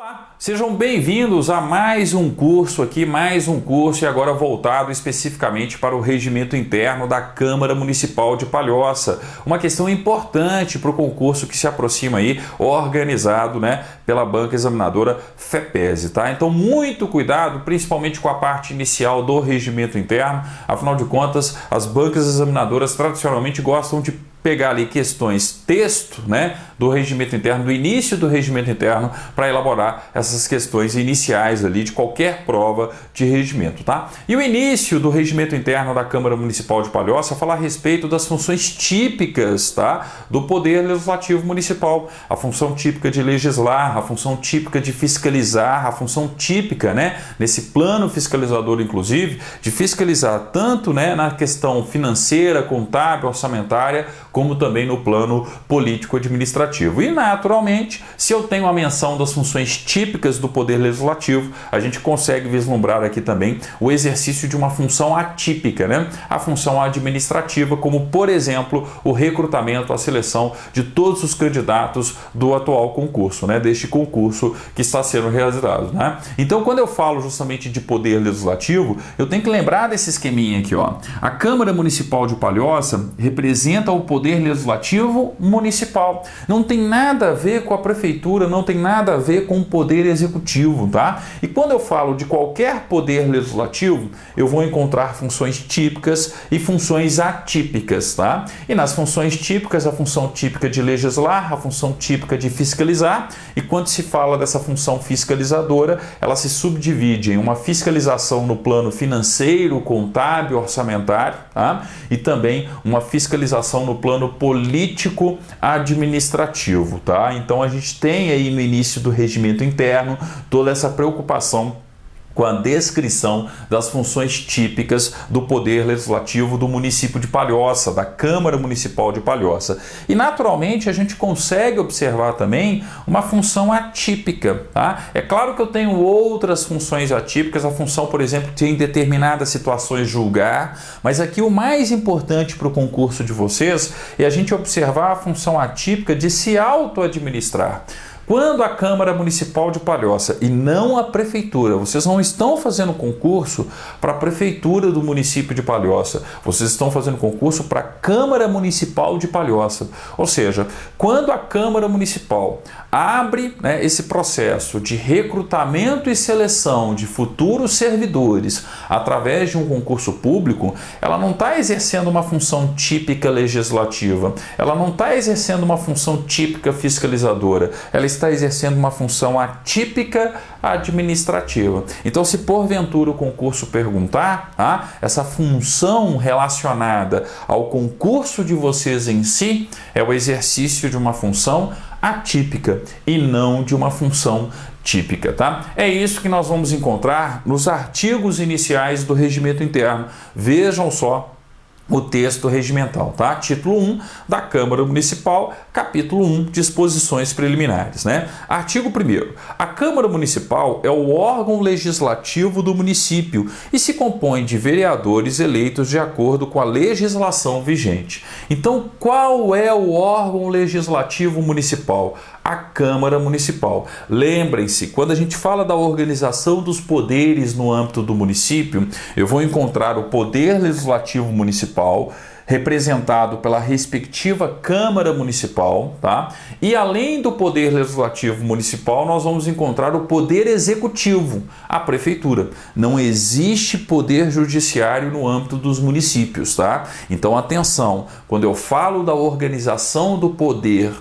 Olá, sejam bem-vindos a mais um curso aqui, e agora voltado especificamente para o regimento interno da Câmara Municipal de Palhoça. Uma questão importante para o concurso que se aproxima aí, organizado, pela banca examinadora FEPESE, tá? Então muito cuidado, principalmente com a parte inicial do regimento interno, afinal de contas, as bancas examinadoras tradicionalmente gostam de pegar ali questões texto, do regimento interno, do início do regimento interno, para elaborar essas questões iniciais ali de qualquer prova de regimento, tá? E o início do regimento interno da Câmara Municipal de Palhoça fala a respeito das funções típicas, tá? Do Poder Legislativo Municipal, a função típica de legislar, a função típica de fiscalizar, a função típica, nesse plano fiscalizador, inclusive, de fiscalizar tanto, na questão financeira, contábil, orçamentária, como também no plano político-administrativo. E, naturalmente, se eu tenho a menção das funções típicas do Poder Legislativo, a gente consegue vislumbrar aqui também o exercício de uma função atípica, a função administrativa, como, por exemplo, o recrutamento, a seleção de todos os candidatos do atual concurso, deste concurso que está sendo realizado. Então, quando eu falo justamente de Poder Legislativo, eu tenho que lembrar desse esqueminha aqui, ó. A Câmara Municipal de Palhoça representa o Poder Legislativo Municipal. Não tem nada a ver com a Prefeitura, não tem nada a ver com o Poder Executivo, tá? E quando eu falo de qualquer Poder Legislativo, eu vou encontrar funções típicas e funções atípicas, tá? E nas funções típicas, a função típica de legislar, a função típica de fiscalizar, e quando se fala dessa função fiscalizadora, ela se subdivide em uma fiscalização no plano financeiro, contábil, orçamentário, tá? E também uma fiscalização no plano político administrativo, tá? Então a gente tem aí no início do regimento interno toda essa preocupação com a descrição das funções típicas do Poder Legislativo do município de Palhoça, da Câmara Municipal de Palhoça. E, naturalmente, a gente consegue observar também uma função atípica, tá? É claro que eu tenho outras funções atípicas, a função, por exemplo, de em determinadas situações julgar, mas aqui o mais importante para o concurso de vocês é a gente observar a função atípica de se auto-administrar. Quando a Câmara Municipal de Palhoça e não a Prefeitura, vocês não estão fazendo concurso para a Prefeitura do município de Palhoça, vocês estão fazendo concurso para a Câmara Municipal de Palhoça. Ou seja, quando a Câmara Municipal abre esse processo de recrutamento e seleção de futuros servidores através de um concurso público, ela não está exercendo uma função típica legislativa, ela não está exercendo uma função típica fiscalizadora, ela está exercendo uma função atípica administrativa. Então, se porventura o concurso perguntar, essa função relacionada ao concurso de vocês em si é o exercício de uma função atípica e não de uma função típica, tá? É isso que nós vamos encontrar nos artigos iniciais do regimento interno. Vejam só o texto regimental, tá? Título 1 da Câmara Municipal, capítulo 1, disposições preliminares, Artigo 1º. A Câmara Municipal é o órgão legislativo do município e se compõe de vereadores eleitos de acordo com a legislação vigente. Então, qual é o órgão legislativo municipal? A Câmara Municipal. Lembrem-se, quando a gente fala da organização dos poderes no âmbito do município, eu vou encontrar o Poder Legislativo Municipal, representado pela respectiva Câmara Municipal, tá? E além do Poder Legislativo Municipal, nós vamos encontrar o Poder Executivo, a Prefeitura. Não existe Poder Judiciário no âmbito dos municípios, tá? Então, atenção, quando eu falo da organização do poder,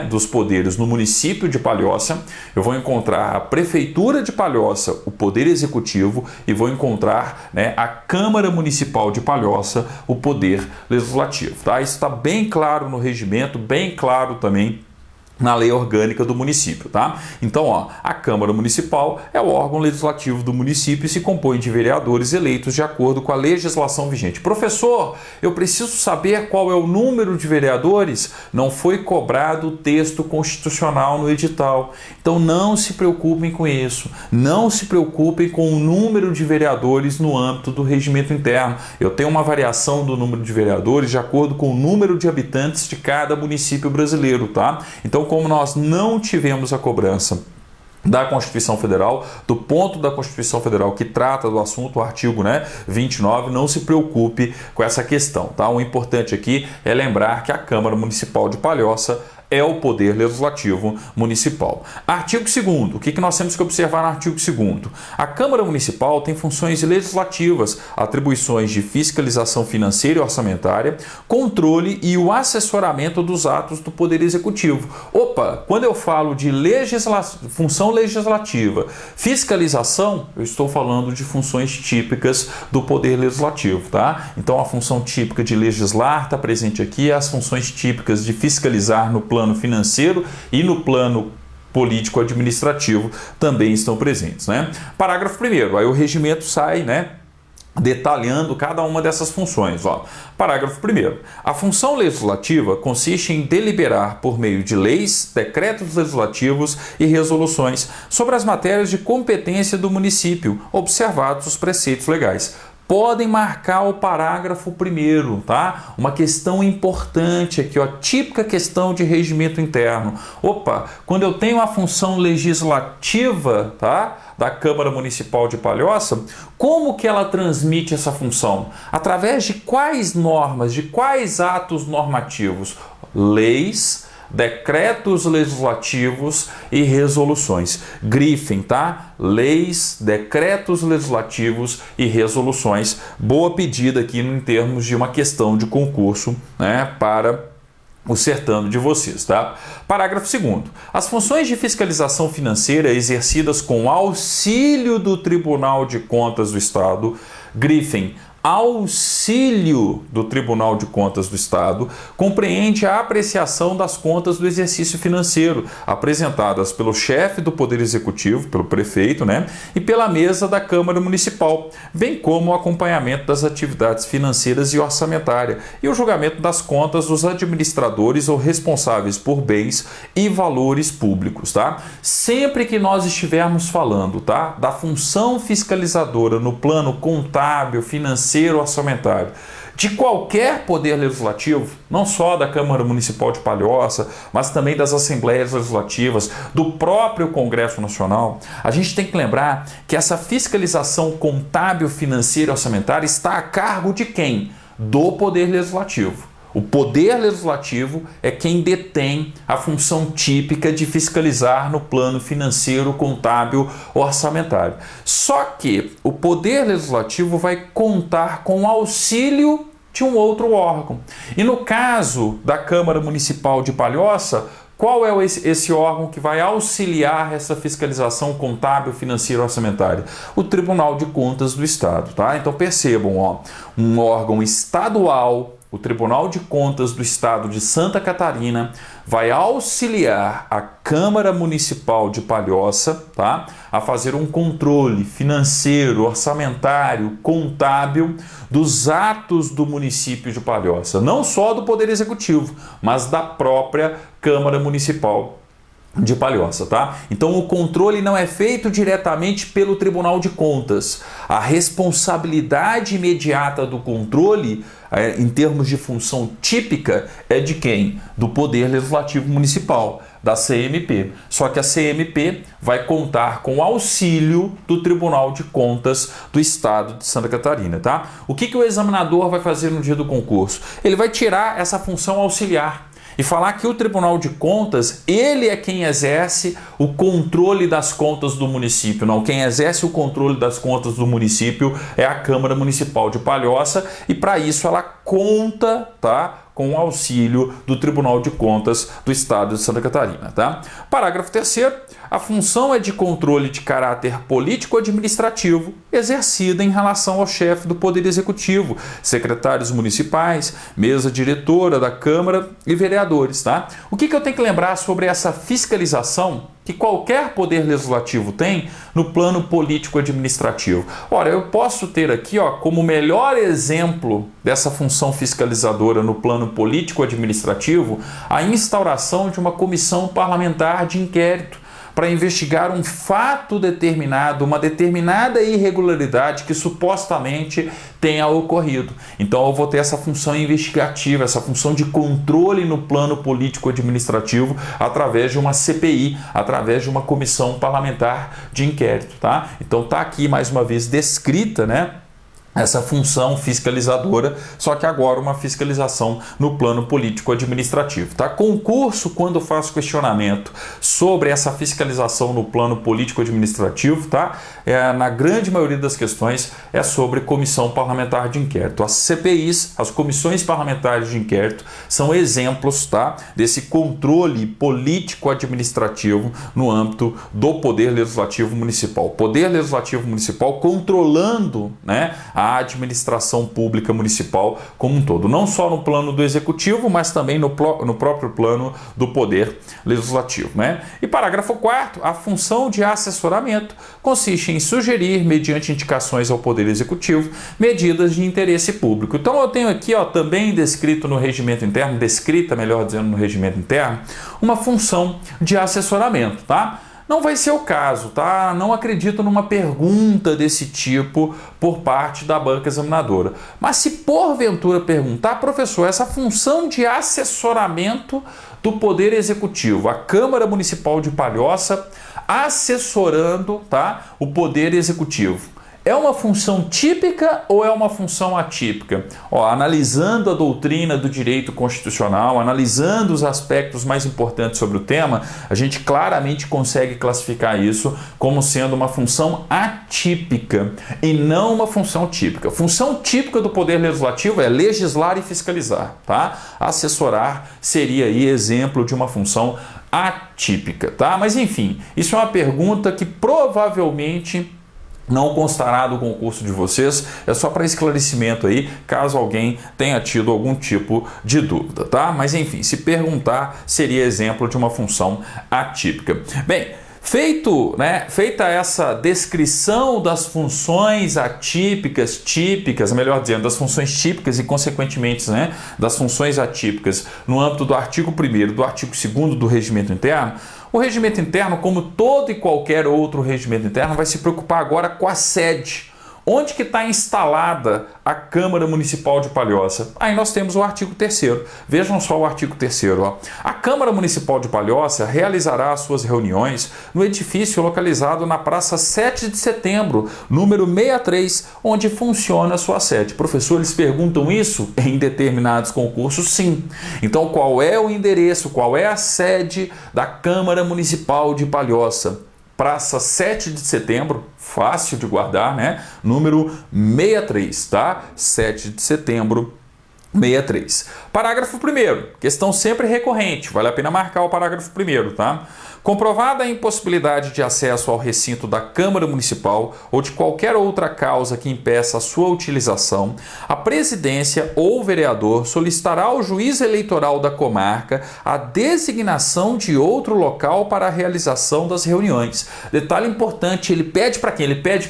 dos poderes no município de Palhoça, eu vou encontrar a Prefeitura de Palhoça, o Poder Executivo, e vou encontrar a Câmara Municipal de Palhoça, o Poder Legislativo, tá? Isso está bem claro no regimento, bem claro também na lei orgânica do município, tá? Então, a Câmara Municipal é o órgão legislativo do município e se compõe de vereadores eleitos de acordo com a legislação vigente. Professor, eu preciso saber qual é o número de vereadores? Não foi cobrado o texto constitucional no edital. Então, não se preocupem com isso. Não se preocupem com o número de vereadores no âmbito do regimento interno. Eu tenho uma variação do número de vereadores de acordo com o número de habitantes de cada município brasileiro, tá? Então, como nós não tivemos a cobrança da Constituição Federal, do ponto da Constituição Federal que trata do assunto, o artigo 29, não se preocupe com essa questão, tá? O importante aqui é lembrar que a Câmara Municipal de Palhoça é o poder legislativo municipal. Artigo 2º, o que nós temos que observar no artigo 2º? A Câmara Municipal tem funções legislativas, atribuições de fiscalização financeira e orçamentária, controle e o assessoramento dos atos do Poder Executivo. Opa, quando eu falo de função legislativa, fiscalização, eu estou falando de funções típicas do Poder Legislativo, tá? Então a função típica de legislar está presente aqui, as funções típicas de fiscalizar no plano financeiro e no plano político-administrativo também estão presentes, né? Parágrafo 1º, aí o regimento sai, detalhando cada uma dessas funções. Parágrafo 1º. A função legislativa consiste em deliberar por meio de leis, decretos legislativos e resoluções sobre as matérias de competência do município, observados os preceitos legais. Podem marcar o parágrafo 1º, tá? Uma questão importante aqui, típica questão de regimento interno. Opa, quando eu tenho a função legislativa, tá, da Câmara Municipal de Palhoça, como que ela transmite essa função? Através de quais normas, de quais atos normativos? Leis, decretos legislativos e resoluções. Grifem, tá? Leis, decretos legislativos e resoluções. Boa pedida aqui em termos de uma questão de concurso, para o certame de vocês, tá? Parágrafo 2º. As funções de fiscalização financeira exercidas com auxílio do Tribunal de Contas do Estado, grifem, auxílio do Tribunal de Contas do Estado, compreende a apreciação das contas do exercício financeiro, apresentadas pelo chefe do Poder Executivo, pelo prefeito, e pela mesa da Câmara Municipal, bem como o acompanhamento das atividades financeiras e orçamentárias e o julgamento das contas dos administradores ou responsáveis por bens e valores públicos, tá? Sempre que nós estivermos falando, tá, da função fiscalizadora no plano contábil, financeiro, orçamentário, de qualquer poder legislativo, não só da Câmara Municipal de Palhoça, mas também das Assembleias Legislativas, do próprio Congresso Nacional, a gente tem que lembrar que essa fiscalização contábil, financeira e orçamentária está a cargo de quem? Do Poder Legislativo. O Poder Legislativo é quem detém a função típica de fiscalizar no plano financeiro, contábil, orçamentário. Só que o Poder Legislativo vai contar com o auxílio de um outro órgão. E no caso da Câmara Municipal de Palhoça, qual é esse órgão que vai auxiliar essa fiscalização contábil, financeira e orçamentária? O Tribunal de Contas do Estado, tá? Então percebam, um órgão estadual, o Tribunal de Contas do Estado de Santa Catarina, vai auxiliar a Câmara Municipal de Palhoça, tá, a fazer um controle financeiro, orçamentário, contábil dos atos do município de Palhoça, não só do Poder Executivo, mas da própria Câmara Municipal de Palhoça, tá? Então o controle não é feito diretamente pelo Tribunal de Contas. A responsabilidade imediata do controle, em termos de função típica, é de quem? Do Poder Legislativo Municipal, da CMP. Só que a CMP vai contar com o auxílio do Tribunal de Contas do Estado de Santa Catarina, tá? O que o examinador vai fazer no dia do concurso? Ele vai tirar essa função auxiliar e falar que o Tribunal de Contas, ele é quem exerce o controle das contas do município. Não, quem exerce o controle das contas do município é a Câmara Municipal de Palhoça e para isso ela conta, tá, com o auxílio do Tribunal de Contas do Estado de Santa Catarina, tá? Parágrafo 3º. A função é de controle de caráter político-administrativo exercida em relação ao chefe do Poder Executivo, secretários municipais, mesa diretora da Câmara e vereadores, tá? O que eu tenho que lembrar sobre essa fiscalização que qualquer poder legislativo tem no plano político-administrativo? Ora, eu posso ter aqui, como melhor exemplo dessa função fiscalizadora no plano político-administrativo, a instauração de uma comissão parlamentar de inquérito para investigar um fato determinado, uma determinada irregularidade que supostamente tenha ocorrido. Então eu vou ter essa função investigativa, essa função de controle no plano político-administrativo através de uma CPI, através de uma comissão parlamentar de inquérito, tá? Então tá aqui mais uma vez descrita, né, essa função fiscalizadora, só que agora uma fiscalização no plano político-administrativo, tá? Concurso, quando faz questionamento sobre essa fiscalização no plano político-administrativo, tá? Na grande maioria das questões é sobre comissão parlamentar de inquérito. As CPIs, as comissões parlamentares de inquérito, são exemplos, tá, desse controle político-administrativo no âmbito do Poder Legislativo Municipal. Poder Legislativo Municipal controlando, né, a administração pública municipal como um todo, não só no plano do Executivo, mas também no próprio plano do Poder Legislativo, né? E parágrafo 4º, a função de assessoramento consiste em sugerir, mediante indicações ao Poder Executivo, medidas de interesse público. Então eu tenho aqui, ó, também descrito no regimento interno, descrita, melhor dizendo, no regimento interno, uma função de assessoramento, tá? Não vai ser o caso, tá? Não acredito numa pergunta desse tipo por parte da banca examinadora. Mas se porventura perguntar, professor, essa função de assessoramento do Poder Executivo, a Câmara Municipal de Palhoça assessorando, tá, o Poder Executivo, é uma função típica ou é uma função atípica? Ó, analisando a doutrina do direito constitucional, analisando os aspectos mais importantes sobre o tema, a gente claramente consegue classificar isso como sendo uma função atípica e não uma função típica. Função típica do Poder Legislativo é legislar e fiscalizar, tá? Assessorar seria aí exemplo de uma função atípica, tá? Mas enfim, isso é uma pergunta que provavelmente não constará do concurso de vocês, é só para esclarecimento aí, caso alguém tenha tido algum tipo de dúvida, tá? Mas enfim, se perguntar, seria exemplo de uma função atípica. Bem, feita essa descrição das funções atípicas, típicas, melhor dizendo, das funções típicas e, consequentemente, né, das funções atípicas no âmbito do artigo 1º e do artigo 2º do regimento interno, o regimento interno, como todo e qualquer outro regimento interno, vai se preocupar agora com a sede. Onde que está instalada a Câmara Municipal de Palhoça? Aí nós temos o artigo 3º. Vejam só o artigo 3º. Ó. A Câmara Municipal de Palhoça realizará as suas reuniões no edifício localizado na Praça 7 de Setembro, número 63, onde funciona a sua sede. Professor, eles perguntam isso em determinados concursos? Sim. Então, qual é o endereço, qual é a sede da Câmara Municipal de Palhoça? Praça 7 de Setembro, fácil de guardar, né? Número 63, tá? 7 de Setembro, 63. Parágrafo 1º, questão sempre recorrente, vale a pena marcar o parágrafo 1º, tá? Comprovada a impossibilidade de acesso ao recinto da Câmara Municipal ou de qualquer outra causa que impeça a sua utilização, a presidência ou o vereador solicitará ao juiz eleitoral da comarca a designação de outro local para a realização das reuniões. Detalhe importante, ele pede para quem? Ele pede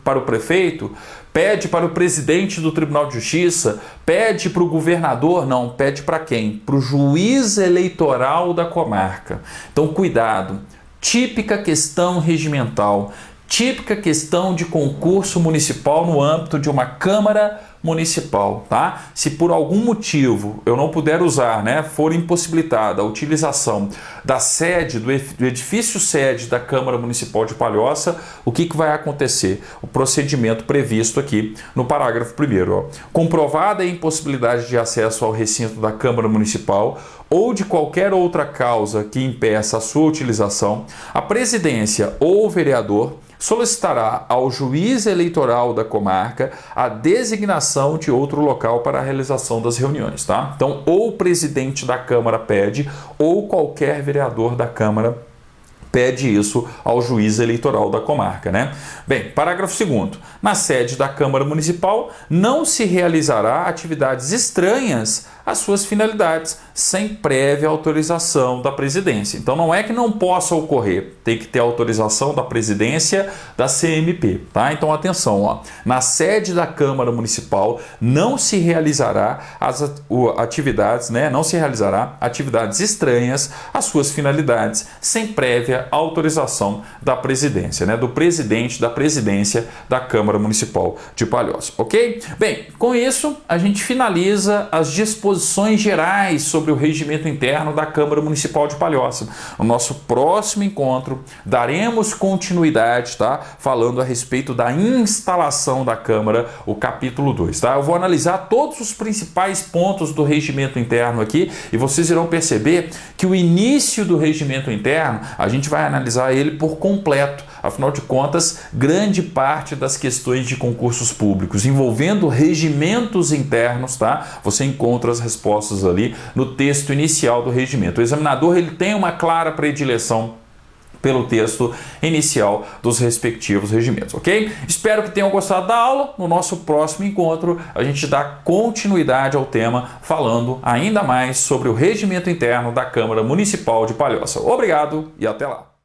para o prefeito? Pede para o presidente do Tribunal de Justiça? Pede para o governador? Não, pede para quem? Para o juiz eleitoral da comarca. Então, cuidado. Típica questão regimental, típica questão de concurso municipal no âmbito de uma Câmara Municipal, tá? Se por algum motivo eu não puder usar, né, for impossibilitada a utilização da sede, do edifício sede da Câmara Municipal de Palhoça, o que vai acontecer? O procedimento previsto aqui no parágrafo 1º, ó. Comprovada a impossibilidade de acesso ao recinto da Câmara Municipal ou de qualquer outra causa que impeça a sua utilização, a presidência ou o vereador solicitará ao juiz eleitoral da comarca a designação de outro local para a realização das reuniões, tá? Então, ou o presidente da Câmara pede, ou qualquer vereador da Câmara pede isso ao juiz eleitoral da comarca, né? Bem, parágrafo 2º. Na sede da Câmara Municipal não se realizará atividades estranhas as suas finalidades sem prévia autorização da presidência. Então não é que não possa ocorrer, tem que ter autorização da presidência da CMP, tá? Então atenção, ó, na sede da Câmara Municipal não se realizará atividades, né? Não se realizará atividades estranhas às suas finalidades sem prévia autorização da presidência, né? Do presidente da presidência da Câmara Municipal de Palhoça, ok? Bem, com isso a gente finaliza as disposições gerais sobre o regimento interno da Câmara Municipal de Palhoça. No nosso próximo encontro daremos continuidade, tá? Falando a respeito da instalação da Câmara, o capítulo 2, tá? Eu vou analisar todos os principais pontos do regimento interno aqui e vocês irão perceber que o início do regimento interno a gente vai analisar ele por completo. Afinal de contas, grande parte das questões de concursos públicos envolvendo regimentos internos, tá? Você encontra as respostas ali no texto inicial do regimento. O examinador ele tem uma clara predileção pelo texto inicial dos respectivos regimentos, ok? Espero que tenham gostado da aula. No nosso próximo encontro, a gente dá continuidade ao tema, falando ainda mais sobre o regimento interno da Câmara Municipal de Palhoça. Obrigado e até lá!